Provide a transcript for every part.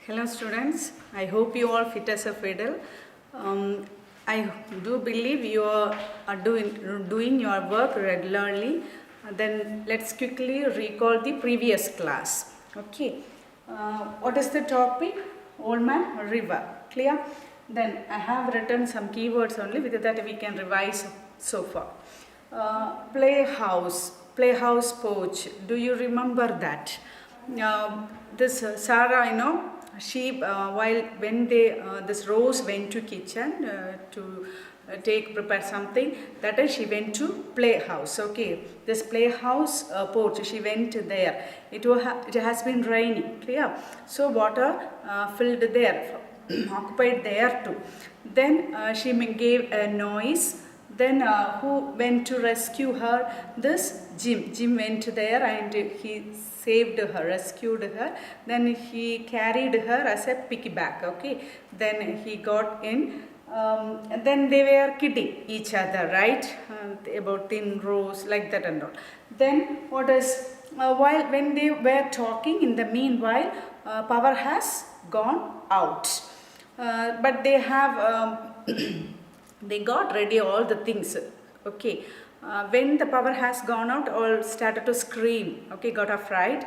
Hello students, I hope you all fit as a fiddle. I do believe you are doing your work regularly. Then let's quickly recall the previous class. Okay, what is the topic? Old Man River. Clear? Then I have written some keywords only, with that we can revise so far. Playhouse porch. Do you remember that? This Sarah, she while when they this Rose went to kitchen to prepare something, that is she went to playhouse. Okay, this playhouse porch, she went there. It has been raining. Clear? So water filled there, occupied there too. Then she gave a noise. Then who went to rescue her? This Jim went there and he saved her, rescued her. Then he carried her as a piggyback. Okay. Then he got in. Then they were kidding each other, right? About thin Rose, like that and all. Then what is when they were talking, in the meanwhile, power has gone out. But they have. They got ready all the things. Okay, when the power has gone out, all started to scream. Okay, got afraid,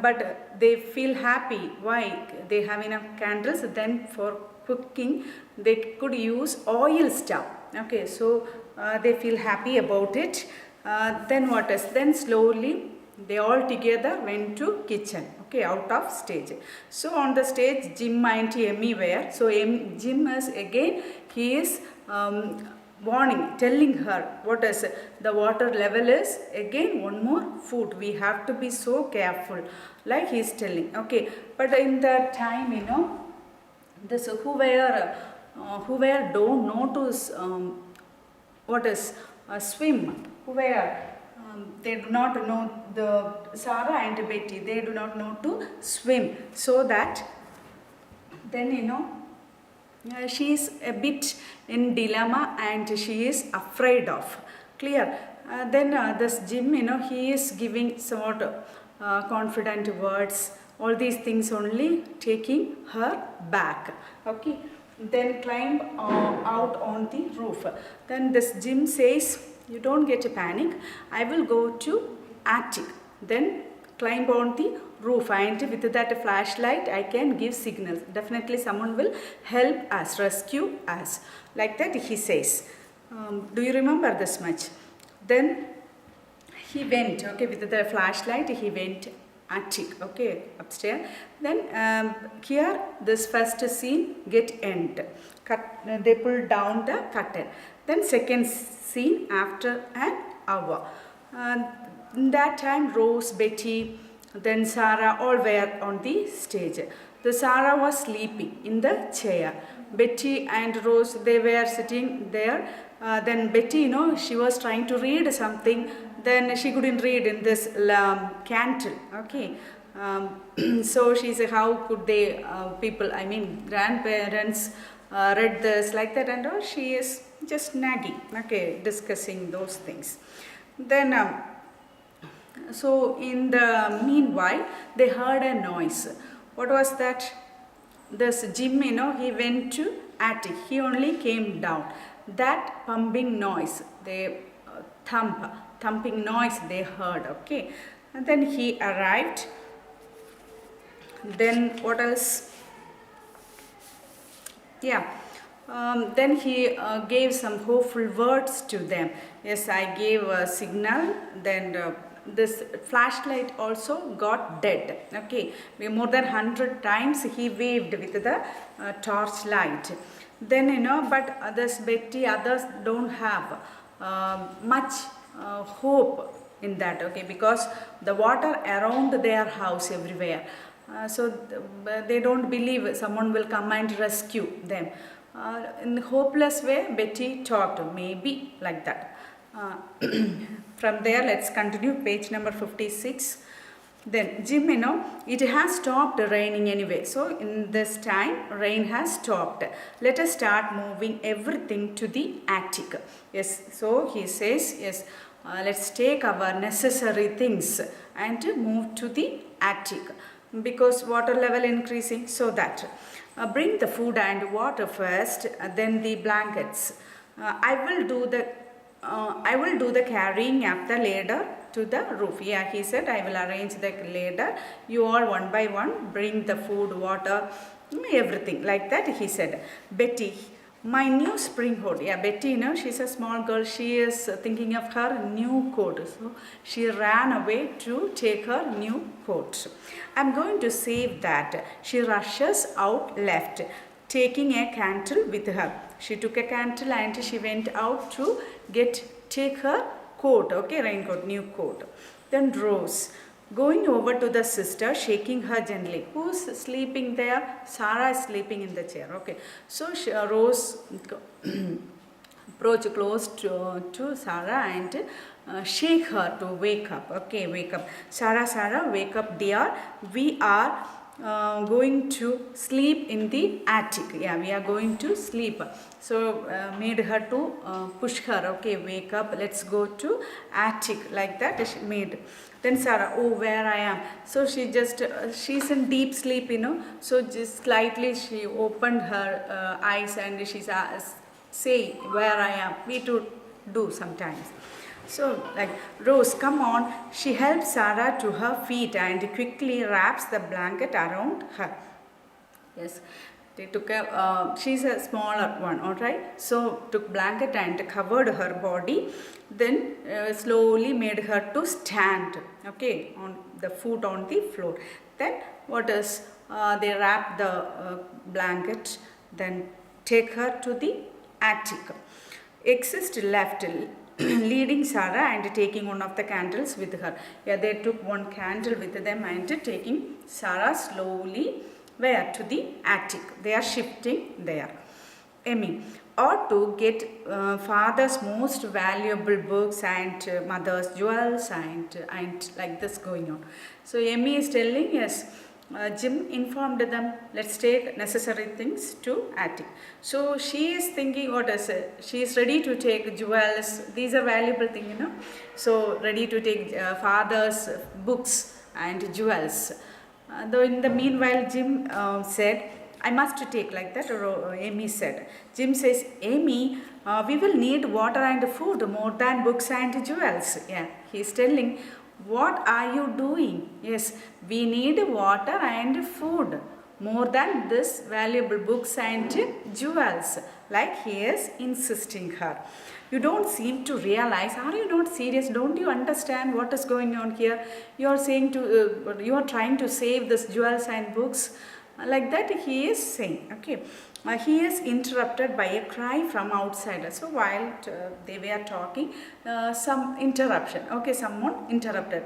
but they feel happy. Why? They have enough candles. Then for cooking they could use oil stove. Okay, so they feel happy about it. Then what is? Then slowly they all together went to kitchen. Okay, out of stage. So on the stage, Jim and Emmy were. So Jim is again, he is warning, telling her what is the water level is. Again, one more foot. We have to be so careful, like he is telling. Okay, but in that time, this who were don't know to what is swim. Who were they do not know, the Sarah and Betty, they do not know to swim. So that then she is a bit in dilemma and she is afraid of. Clear? Then this Jim, he is giving somewhat confident words. All these things only taking her back. Okay. Then climb out on the roof. Then this Jim says, you don't get a panic. I will go to attic. Then climb on the roof, and with that flashlight I can give signals. Definitely someone will help us, rescue us. Like that he says. Do you remember this much? Then he went, okay, with the flashlight he went attic, okay, upstairs. Then here this first scene get end. They pull down the curtain. Then second scene after an hour. In that time Rose, Betty, then Sarah all were on the stage. The Sarah was sleeping in the chair. Betty and Rose, they were sitting there. Then Betty, she was trying to read something. Then she couldn't read in this candle. Okay. So she said, how could they, grandparents read this, like that and all. She is just nagging, okay, discussing those things. Then so in the meanwhile they heard a noise. What was that? This Jim, he went to attic. He only came down. That pumping noise, they thumping noise they heard. Okay, and then he arrived. Then what else? Yeah. Then he gave some hopeful words to them. Yes, I gave a signal. Then this flashlight also got dead. Okay, more than 100 times he waved with the torchlight. Then but others, Betty, others don't have much hope in that. Okay, because the water around their house everywhere. So they don't believe someone will come and rescue them. In a hopeless way, Betty talked, maybe like that. From there, let's continue, page number 56. Then Jim, it has stopped raining anyway. So in this time, rain has stopped. Let us start moving everything to the attic. Yes, so he says, yes, let's take our necessary things and move to the attic. because water level increasing, so that bring the food and water first, then the blankets. I will do the carrying up the ladder to the roof. Yeah, he said, I will arrange the ladder. You all one by one bring the food, water, everything like that. He said, Betty, my new spring coat. Yeah, Betty, she's a small girl. She is thinking of her new coat. So she ran away to take her new coat. I'm going to save that. She rushes out left, taking a candle with her. She took a candle and she went out to take her coat, okay, raincoat, new coat. Then Rose, going over to the sister, shaking her gently. Who's sleeping there? Sarah is sleeping in the chair, okay. So Rose approached close to Sarah and shake her to wake up, okay, wake up. Sarah, wake up dear. We are going to sleep in the attic. Yeah, we are going to sleep. So made her to push her, okay, wake up, let's go to attic, like that she made. Then Sarah, oh, where I am. So she just she's in deep sleep, so just slightly she opened her eyes and she's say where I am. We too do sometimes. So, like, Rose, come on. She helps Sarah to her feet and quickly wraps the blanket around her. Yes, they took she's a smaller one, alright. So, took blanket and covered her body. Then slowly made her to stand, okay, on the foot on the floor. Then what is, they wrap the blanket, then take her to the attic. Exist left, leading Sarah and taking one of the candles with her. Yeah, they took one candle with them and taking Sarah slowly where? To the attic. They are shifting there. Emmy, or to get father's most valuable books and mother's jewels and like this going on. So Emmy is telling, yes, Jim informed them, let's take necessary things to attic. So she is thinking, what is it? She is ready to take jewels. These are valuable things, So ready to take father's books and jewels. Though in the meanwhile, Jim said, I must take, like that, or Amy said. Jim says, Amy, we will need water and food more than books and jewels. Yeah, he is telling, what are you doing? Yes, we need water and food more than this valuable books and jewels. Like he is insisting her. You don't seem to realize, are you not serious? Don't you understand what is going on here? You are saying to, you are trying to save this jewels and books. Like that he is saying, okay. He is interrupted by a cry from outside. So while they were talking, some interruption, okay, someone interrupted.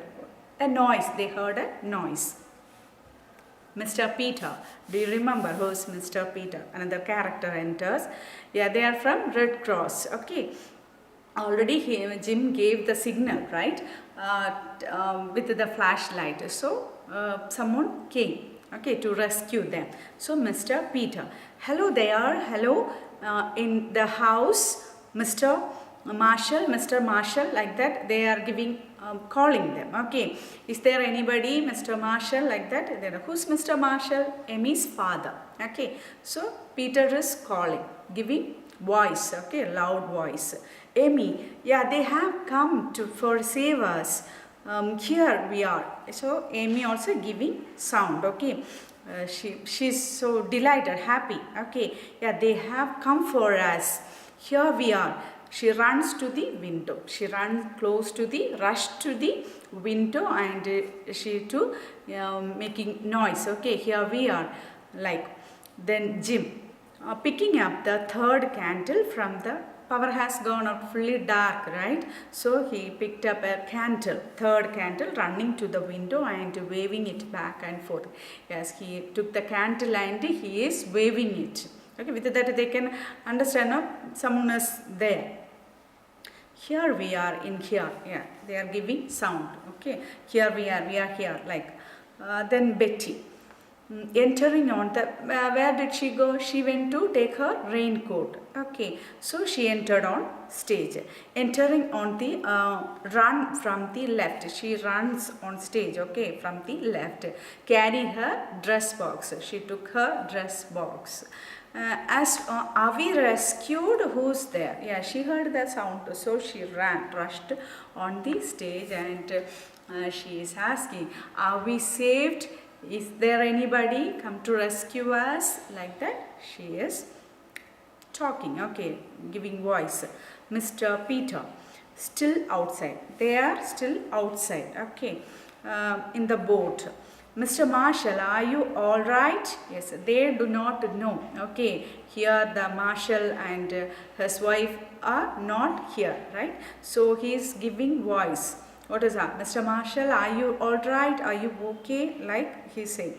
A noise, they heard a noise. Mr. Peter, do you remember who's Mr. Peter? Another character enters. Yeah, they are from Red Cross, okay. Already Jim gave the signal, right, with the flashlight. So someone came, okay, to rescue them. So Mr. Peter, hello there, hello, in the house, Mr. Marshall, like that, they are giving, calling them, okay. Is there anybody, Mr. Marshall, like that? Then who's Mr. Marshall? Amy's father, okay. So Peter is calling, giving voice, okay, loud voice. Amy, yeah, they have come for save us. Here we are. So Amy also giving sound, okay. She's so delighted, happy, okay. Yeah, they have come for us. Here we are. She runs to the window. She runs close to the, rush to the window and she too making noise, okay. Here we are, like. Then Jim, picking up the third candle from the, power has gone out, fully dark, right? So he picked up a candle, third candle, running to the window and waving it back and forth. Yes, he took the candle and he is waving it. Okay, with that they can understand, no? Someone is there. Here we are, in here. Yeah, they are giving sound. Okay, here we are here, like. Then Betty. entering on the, where did she go? She went to take her raincoat. Okay, so she entered on stage. Entering on the run from the left. She runs on stage, okay, from the left. Carry her dress box. She took her dress box. Are we rescued? Who's there? Yeah, she heard that sound, so she rushed on the stage, and she is asking, are we saved? Is there anybody come to rescue us? Like that she is talking, okay, giving voice. Mr. Peter, still outside. They are still outside, okay, in the boat. Mr. Marshall, are you all right? Yes, they do not know. Okay, here the marshal and his wife are not here, right? So he is giving voice. What is that? Mr. Marshall, are you all right? Are you okay? Like he saying.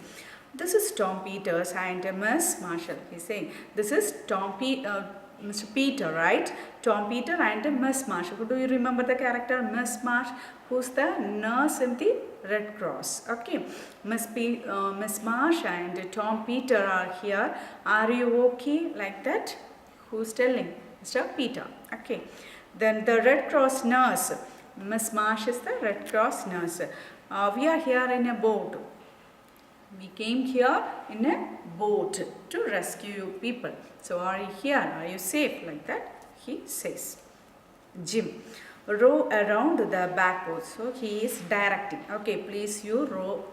This is Tom Peters and Miss Marshall. He's saying, this is Mr. Peter, right? Tom Peter and Miss Marshall. Do you remember the character Miss Marsh, who's the nurse in the Red Cross? Okay, Miss Marsh and Tom Peter are here. Are you okay? Like that. Who's telling? Mr. Peter. Okay. Then the Red Cross nurse. Miss Marsh is the Red Cross nurse. We are here in a boat. We came here in a boat to rescue people. So are you here? Are you safe? Like that he says. Jim, row around the back porch. So he is directing. Okay, please you row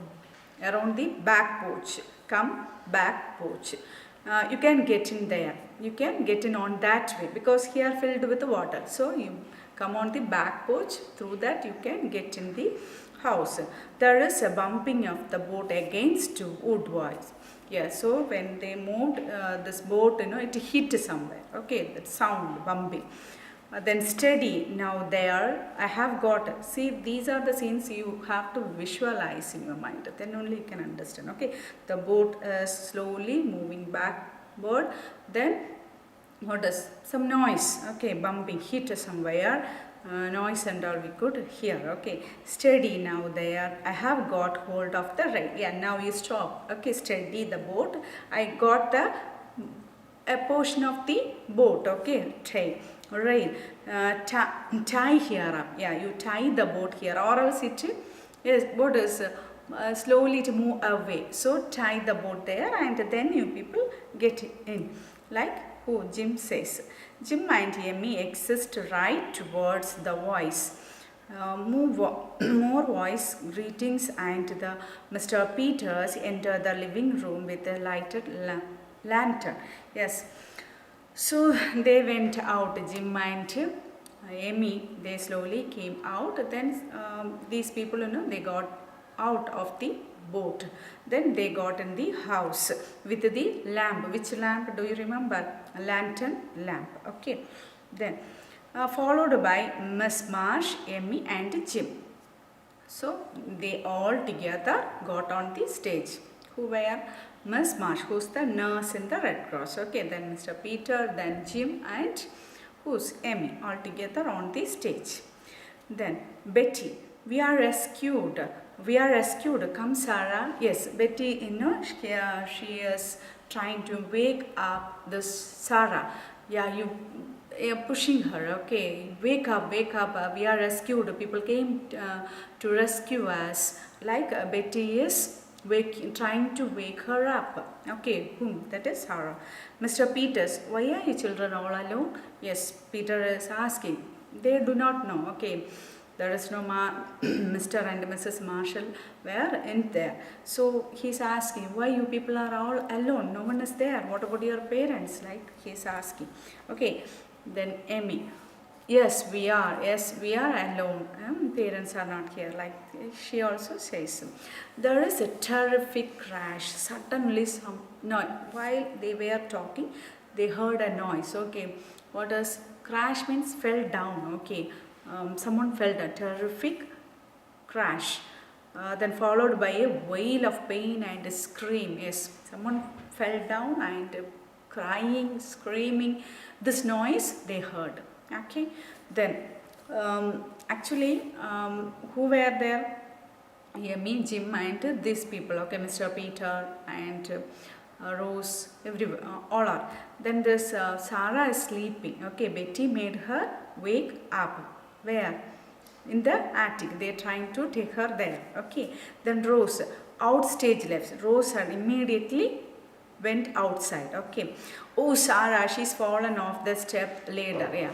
around the back porch. Come back porch. You can get in there. You can get in on that way because here filled with water. So you come on the back porch. Through that you can get in the house. There is a bumping of the boat against wood walls. Yeah, so when they moved this boat, it hit somewhere. Okay, that sound bumping. Then steady. Now there, I have got. See, these are the scenes you have to visualize in your mind. Then only you can understand. Okay, the boat is slowly moving backward. Then what is some noise? Okay, bumping, hit somewhere. Noise and all we could hear. Okay, steady now there. I have got hold of the rail. Yeah, now you stop. Okay, steady the boat. I got a portion of the boat. Okay, rail. Tie here up. Yeah, you tie the boat here, or else boat is slowly to move away. So tie the boat there, and then you people get in. Like who? Jim says. Jim and Emmy exist right towards the voice. More voice greetings, and the Mr. Peters enter the living room with a lighted lantern. Yes. So they went out. Jim and Emmy, they slowly came out. Then these people, they got out of the boat. Then they got in the house with the lamp. Which lamp do you remember? A lantern lamp. Okay. Then followed by Miss Marsh, Emmy and Jim. So they all together got on the stage. Who were? Miss Marsh, who's the nurse in the Red Cross. Okay. Then Mr. Peter, then Jim, and who's Emmy, all together on the stage. Then Betty, we are rescued. We are rescued. Come, Sarah. Yes, Betty, she is trying to wake up this Sarah. Yeah, you're pushing her. Okay, wake up, wake up. We are rescued. People came to rescue us. Like Betty is trying to wake her up. Okay, whom? That is Sarah. Mr. Peters, why are you children all alone? Yes, Peter is asking. They do not know. Okay. There is no Mr. and Mrs. Marshall were in there. So he's asking, why you people are all alone? No one is there. What about your parents? Like he's asking. Okay. Then Emmy. Yes, we are. Yes, we are alone. Parents are not here. Like she also says. There is a terrific crash. Suddenly while they were talking, they heard a noise. Okay. What does crash means? Fell down. Okay. Someone felt a terrific crash, then followed by a wail of pain and a scream. Yes, someone fell down and crying, screaming. This noise they heard. Okay, then who were there? Amy, Jim, and these people. Okay, Mr. Peter and Rose, everyone, all are. Then this Sarah is sleeping. Okay, Betty made her wake up. Where? In the attic. They are trying to take her there. Okay. Then Rose, outstage left. Rose had immediately went outside. Okay. Oh, Sarah, she's fallen off the step ladder. Yeah.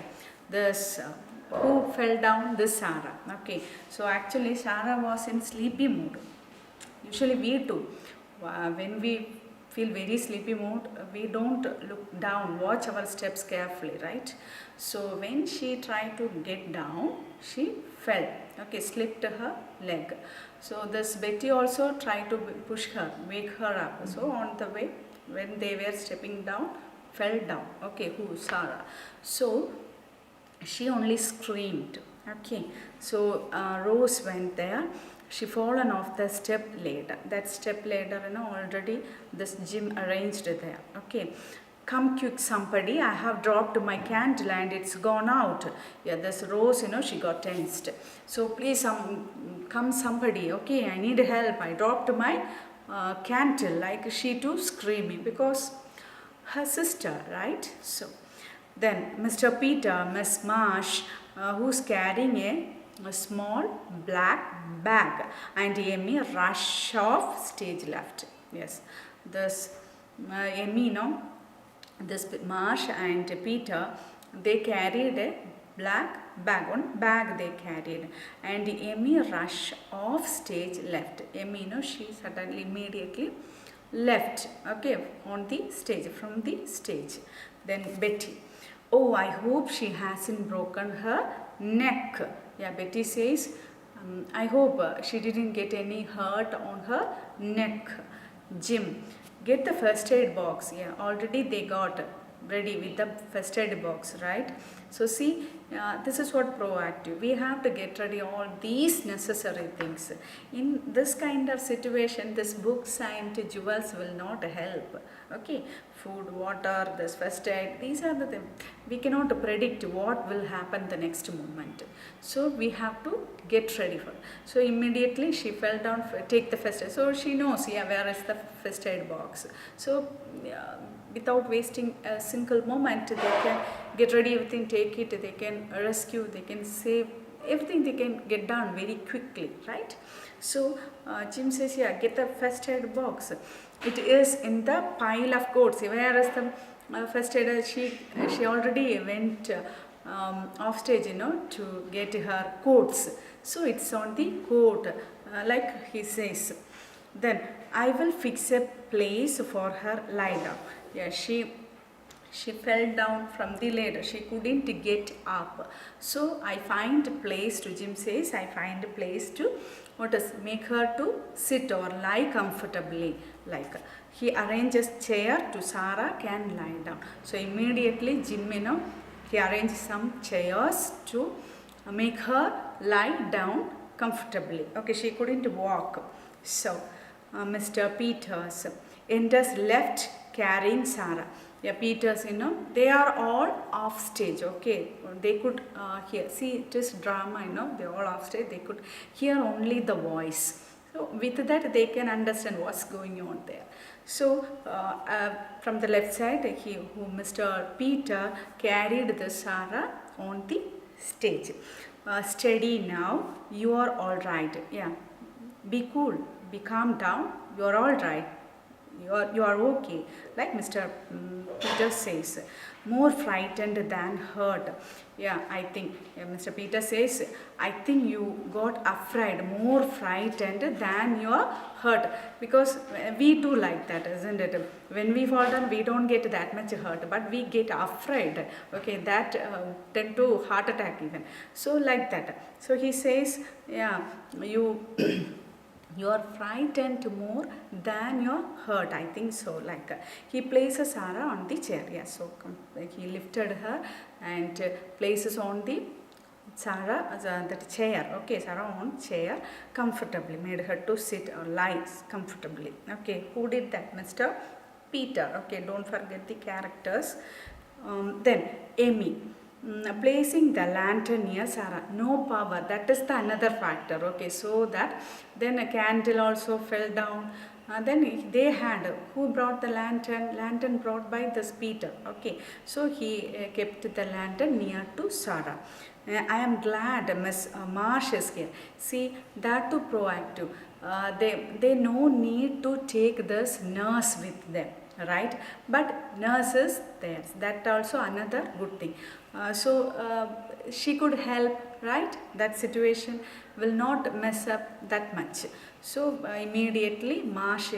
This who fell down? This Sarah. Okay. So actually, Sarah was in sleepy mood. Usually we too. When we feel very sleepy mood, we don't look down, watch our steps carefully, right? So when she tried to get down, she fell. Okay, slipped her leg. So this Betty also tried to push her, wake her up. So on the way, when they were stepping down, fell down. Okay, who? Sarah. So she only screamed. Okay, so Rose went there. She fallen off the step ladder. That step ladder, already this Jim arranged there. Okay, come quick somebody, I have dropped my candle and it's gone out. Yeah, this Rose, she got tensed. So please come somebody. Okay, I need help. I dropped my candle. Like she too screaming because her sister, right? So then Mr. Peter, Miss Marsh, who's carrying a small black bag, and Amy rush off stage left. Yes, this Amy, this Marsh and Peter, they carried a black bag. One bag they carried, and Amy rush off stage left. Amy, she suddenly immediately left. Okay, on the stage, from the stage. Then Betty, oh, I hope she hasn't broken her neck. Yeah, Betty says, I hope she didn't get any hurt on her neck. Jim, get the first aid box. Yeah, already they got ready with the first aid box, right? So see, this is what proactive. We have to get ready all these necessary things. In this kind of situation, this books and jewels will not help. Okay, food, water, this first aid, these are the things. We cannot predict what will happen the next moment. So we have to get ready for it. So immediately she fell down, take the first aid. So she knows, yeah, where is the first aid box. So without wasting a single moment, they can get ready everything, take it, they can rescue, they can save, everything they can get done very quickly, right? So Jim says, yeah, get the first aid box. It is in the pile of coats. Where is the first aider? She already went off stage, to get her coats. So it's on the coat, like he says. Then I will fix a place for her lie down. Yeah, she fell down from the ladder. She couldn't get up. So I find a place to, Jim says, I find a place to, make her to sit or lie comfortably. Like he arranges chair to Sarah can lie down. So immediately Jim, he arranged some chairs to make her lie down comfortably. Okay, she couldn't walk. So Mr. Peters enters left carrying Sarah. Yeah, Peters, they are all off stage. Okay, they could hear. See, it is drama, they're all off stage. They could hear only the voice. So with that, they can understand what's going on there. So from the left side, Mr. Peter carried the Sarah on the stage. Steady now, you are all right. Yeah, be cool, be calm down. You are all right. You are okay. Like Mr. Peter says, more frightened than hurt. Yeah, I think Mr. Peter says, I think you got afraid, more frightened than you are hurt. Because we do like that, isn't it? When we fall down, we don't get that much hurt, but we get afraid. Okay, that tend to heart attack even. So like that. So he says, yeah, you are frightened more than you're hurt. I think so. Like he places Sarah on the chair. Yeah, so he lifted her and places on the Sarah that chair. Okay, Sarah on chair comfortably, made her to sit or lie comfortably. Okay, who did that? Mr. Peter. Okay, don't forget the characters. Then Amy. placing the lantern near Sarah. No power, that is the another factor. Okay, so that then a candle also fell down. Then they had who brought the lantern? Lantern brought by this Peter. Okay, so he kept the lantern near to Sarah. I am glad Miss Marsh is here. See, that too proactive. They no need to take this nurse with them, right? But nurse is there. That also another good thing. She could help, right? That situation will not mess up that much. So immediately Marsh,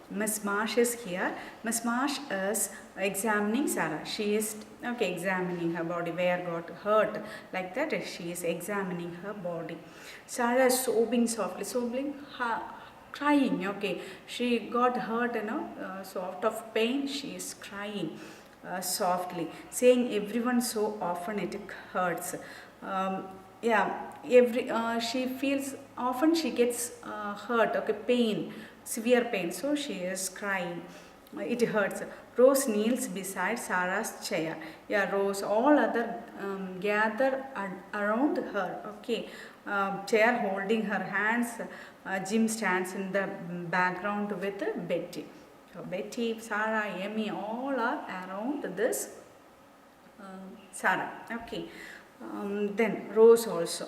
Miss Marsh is here. Miss Marsh is examining Sarah. She is examining her body, where got hurt, like that. She is examining her body. Sarah is sobbing softly, crying. Okay, she got hurt, so out of pain she is crying softly, saying everyone so often it hurts. She feels often she gets hurt. Okay, pain, severe pain, so she is crying. It hurts. Rose kneels beside Sarah's chair. Rose, all other gather around her. Okay, chair holding her hands. Jim stands in the background with Betty. So Betty, Sarah, Amy, all are around this Sarah. Okay, then Rose also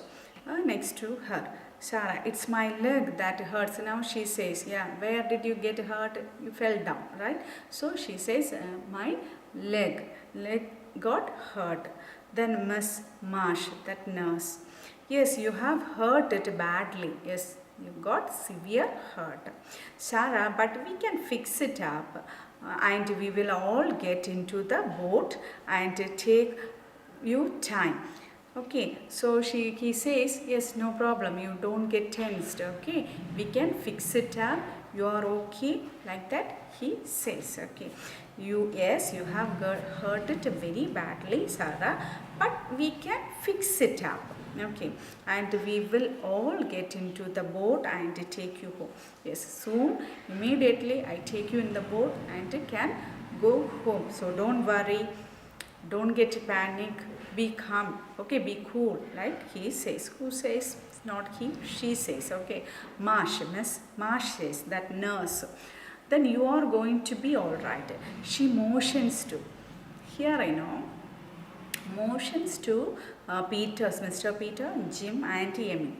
next to her. Sarah, it's my leg that hurts. Now she says, where did you get hurt? You fell down, right? So she says, my leg got hurt. Then Miss Marsh, that nurse, yes, you have hurt it badly. Yes, you got severe hurt. Sarah, but we can fix it up and we will all get into the boat and take you time. Okay, so he says, yes, no problem, you don't get tensed. Okay, we can fix it up, you are okay, like that he says. Okay, you have hurt it very badly, Sarah, but we can fix it up. Okay, and we will all get into the boat and take you home. Yes, soon, immediately I take you in the boat and can go home. So don't worry, don't get panic, be calm. Okay, be cool, like he says. Who says? Not he, she says. Okay, Miss Marsh says, that nurse. Then you are going to be all right. She motions to. Here I know. Motions to Mr. Peter, Jim and Amy,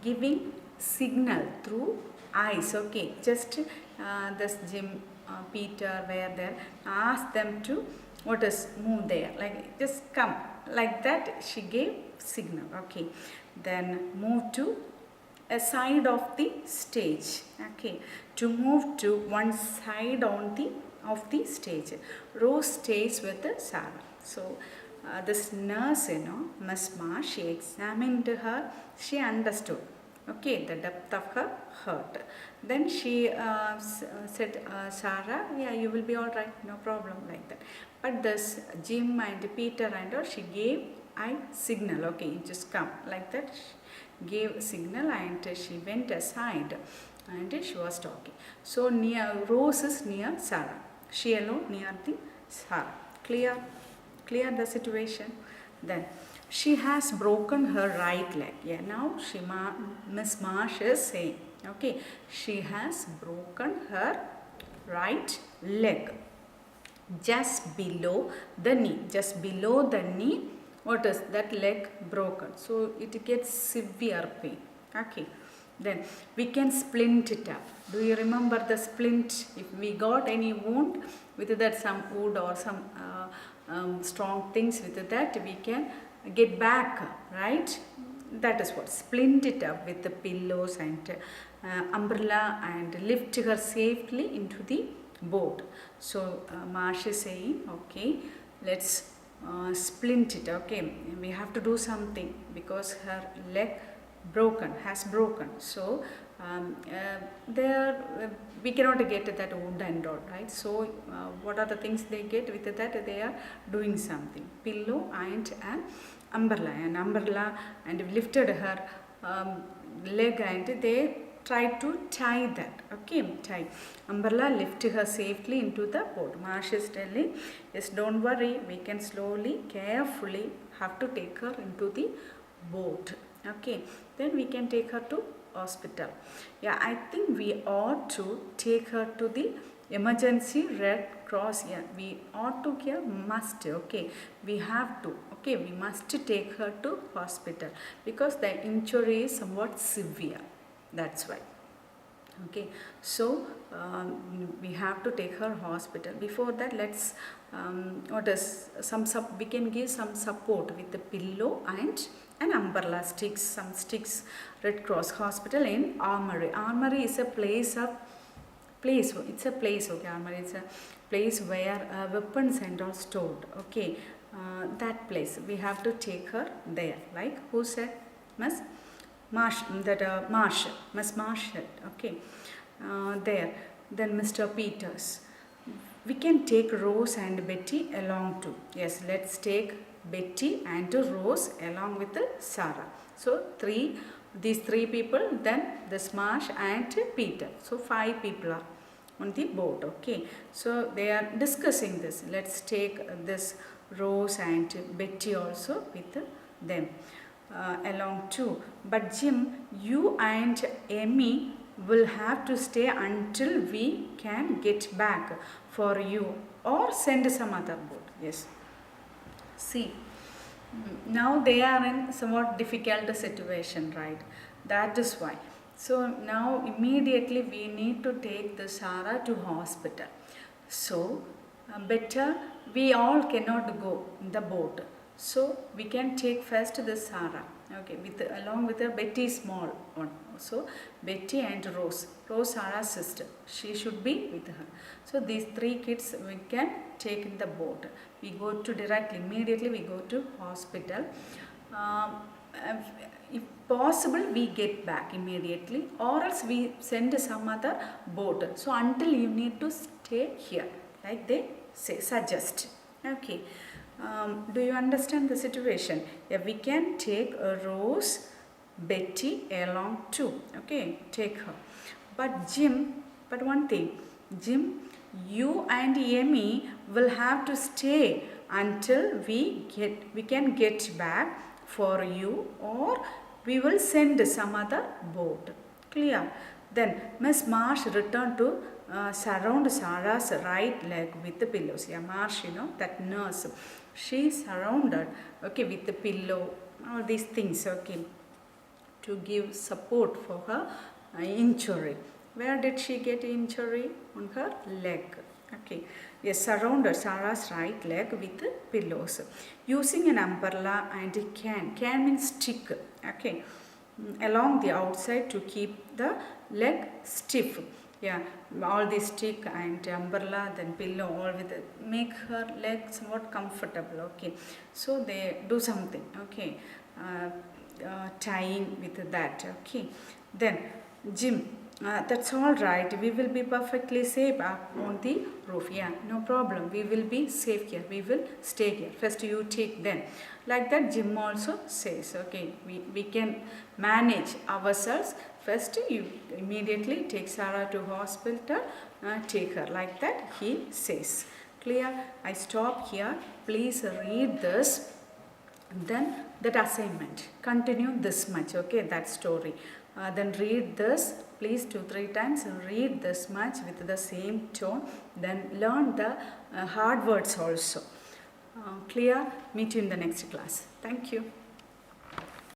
giving signal through eyes. Okay, just this Jim, Peter were there, ask them to move there, like just come, like that she gave signal. Okay, then move to a side of the stage. Okay, to move to one side of the stage. Rose stays with Sarah. So this nurse, Miss Ma, she examined her, she understood, okay, the depth of her hurt. Then she said, Sarah, you will be all right, no problem, like that. But this Jim and Peter and all, she gave eye signal, okay, you just come, like that. She gave signal and she went aside and she was talking. So Rose is near Sarah, she alone near the Sarah. Clear the situation. Then she has broken her right leg. Now Miss Marsh is saying, okay, she has broken her right leg just below the knee. Just below the knee, what is that leg broken? So it gets severe pain. Okay. Then we can splint it up. Do you remember the splint? If we got any wound, with that some wood or some strong things, with that we can get back, right? That is what, splint it up with the pillows and umbrella and lift her safely into the boat. So Marsh is saying, okay, let's splint it. Okay, we have to do something because her leg has broken. So there we cannot get that wood and all, right? So what are the things they get? With that they are doing something, pillow and an umbrella, and lifted her leg and they try to tie that. Okay, tie. Umbrella lift her safely into the boat. Marsh is telling, yes, don't worry, we can slowly, carefully have to take her into the boat. Okay, then we can take her to hospital. Yeah, I think we ought to take her to the emergency Red Cross. Yeah, we ought to here, must. Okay, we have to. Okay, we must take her to hospital because the injury is somewhat severe. That's why. Okay, so we have to take her hospital. Before that, let's what is we can give some support with the pillow and an umbrella, sticks, some sticks. Red Cross hospital in Armory. Armory is a place of it's a place. Okay, Armory is a place where weapons and all stored. Okay, that place we have to take her there. Like who said? Miss Marsh, that Miss Marshall. Okay, there. Then Mr. Peters. We can take Rose and Betty along too. Yes, let's take Betty and Rose along with Sarah. So these three people, then this Marsh and Peter. So 5 people are on the boat. Okay, so they are discussing this. Let's take this Rose and Betty also with them along too. But Jim, you and Amy will have to stay until we can get back for you or send some other boat. Yes. See, now they are in somewhat difficult situation, right? That is why. So now immediately we need to take the Sarah to hospital. So better we all cannot go in the boat. So we can take first the Sarah. Okay, along with the Betty small one. So Betty and Rose. Rose Sarah's sister. She should be with her. So these 3 kids we can take in the boat. We go to immediately we go to hospital. If possible we get back immediately or else we send some other boat. So until you need to stay here, like they say, suggest. Okay. Do you understand the situation? Yeah, we can take Rose, Betty along too. Okay, take her. But one thing, Jim, you and Amy will have to stay until we can get back for you or we will send some other boat. Clear? Then Miss Marsh returned to surround Sarah's right leg with the pillows. Yeah, Marsh, that nurse. She surrounded, okay, with the pillow, all these things, okay, to give support for her injury. Where did she get injury? On her leg. Okay, yes, surrounded Sarah's right leg with the pillows. Using an umbrella and a can. Can means stick, okay, along the outside to keep the leg stiff. Yeah, all the stick and umbrella, then pillow, all with it, make her leg somewhat comfortable. Okay, so they do something. Okay, tying with that. Okay, then Jim, that's all right. We will be perfectly safe up on the roof. Yeah, no problem. We will be safe here. We will stay here. First you take them. Like that Jim also says, okay, we can manage ourselves. First you immediately take Sarah to hospital, take her. Like that he says. Clear? I stop here. Please read this. Then that assignment. Continue this much. Okay, that story. Then read this. Please 2-3 times read this much with the same tone. Then learn the hard words also. Clear? Meet you in the next class. Thank you.